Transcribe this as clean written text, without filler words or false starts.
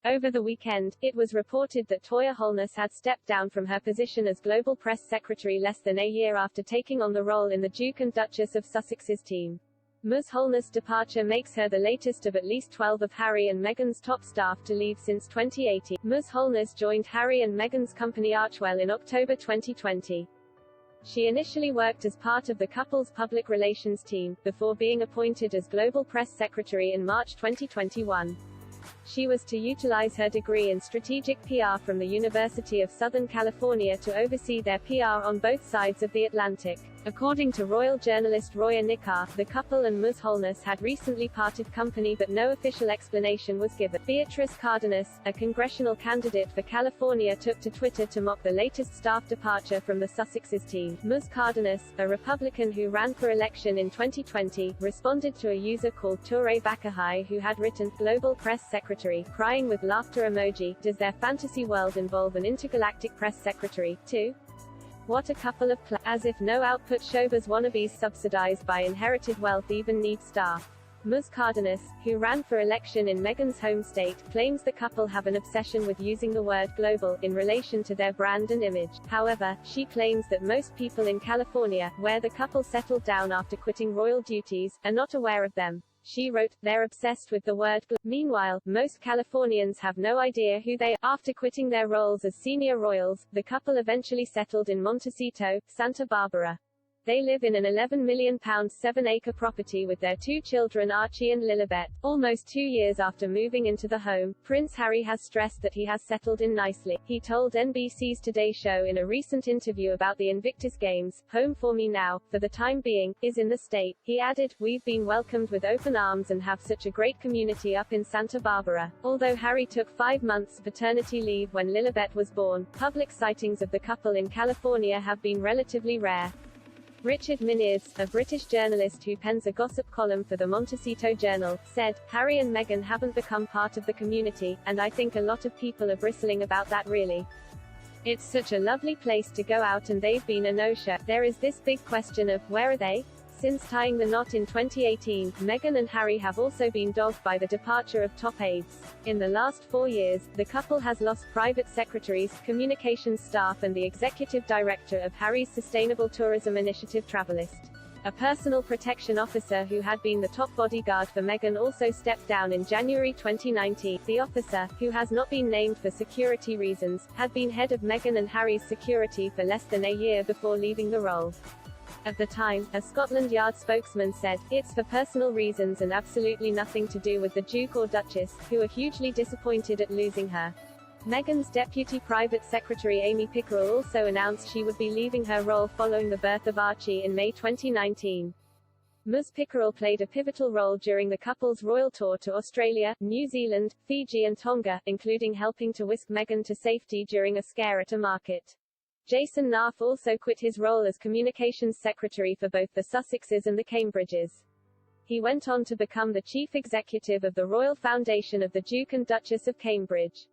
Over the weekend, it was reported that Toya Holness had stepped down from her position as Global Press Secretary less than a year after taking on the role in the Duke and Duchess of Sussex's team. Ms. Holness' departure makes her the latest of at least 12 of Harry and Meghan's top staff to leave since 2018. Ms. Holness joined Harry and Meghan's company Archewell in October 2020. She initially worked as part of the couple's public relations team, before being appointed as Global Press Secretary in March 2021. She was to utilize her degree in strategic PR from the University of Southern California to oversee their PR on both sides of the Atlantic. According to royal journalist Roya Nikar, the couple and Ms. Holness had recently parted company but no official explanation was given. Beatrice Cardenas, a congressional candidate for California, took to Twitter to mock the latest staff departure from the Sussexes team. Ms. Cardenas, a Republican who ran for election in 2020, responded to a user called Toure Bakahai who had written, "Global Press Secretary, crying with laughter emoji, does their fantasy world involve an intergalactic press secretary, too? What a couple of as if no output showbiz wannabes subsidized by inherited wealth even need staff." Ms. Cardenas, who ran for election in Meghan's home state, claims the couple have an obsession with using the word global in relation to their brand and image. However, she claims that most people in California, where the couple settled down after quitting royal duties, are not aware of them. She wrote, "They're obsessed with the word gl." Meanwhile, most Californians have no idea who they are. After quitting their roles as senior royals, the couple eventually settled in Montecito, Santa Barbara. They live in an £11 million 7-acre property with their two children Archie and Lilibet. Almost 2 years after moving into the home, Prince Harry has stressed that he has settled in nicely. He told NBC's Today Show in a recent interview about the Invictus Games, "Home for me now, for the time being, is in the state." He added, "We've been welcomed with open arms and have such a great community up in Santa Barbara." Although Harry took 5 months paternity leave when Lilibet was born, public sightings of the couple in California have been relatively rare. Richard Miniers, a British journalist who pens a gossip column for the Montecito Journal, said, "Harry and Meghan haven't become part of the community, and I think a lot of people are bristling about that really. It's such a lovely place to go out and they've been a no-show. There is this big question of, where are they?" Since tying the knot in 2018, Meghan and Harry have also been dogged by the departure of top aides. In the last 4 years, the couple has lost private secretaries, communications staff and the executive director of Harry's Sustainable Tourism Initiative Travelist. A personal protection officer who had been the top bodyguard for Meghan also stepped down in January 2019. The officer, who has not been named for security reasons, had been head of Meghan and Harry's security for less than a year before leaving the role. At the time, a Scotland Yard spokesman said, "It's for personal reasons and absolutely nothing to do with the Duke or Duchess, who are hugely disappointed at losing her." Meghan's deputy private secretary Amy Pickerel also announced she would be leaving her role following the birth of Archie in May 2019. Ms. Pickerel played a pivotal role during the couple's royal tour to Australia, New Zealand, Fiji and Tonga, including helping to whisk Meghan to safety during a scare at a market. Jason Naff also quit his role as communications secretary for both the Sussexes and the Cambridges. He went on to become the chief executive of the Royal Foundation of the Duke and Duchess of Cambridge.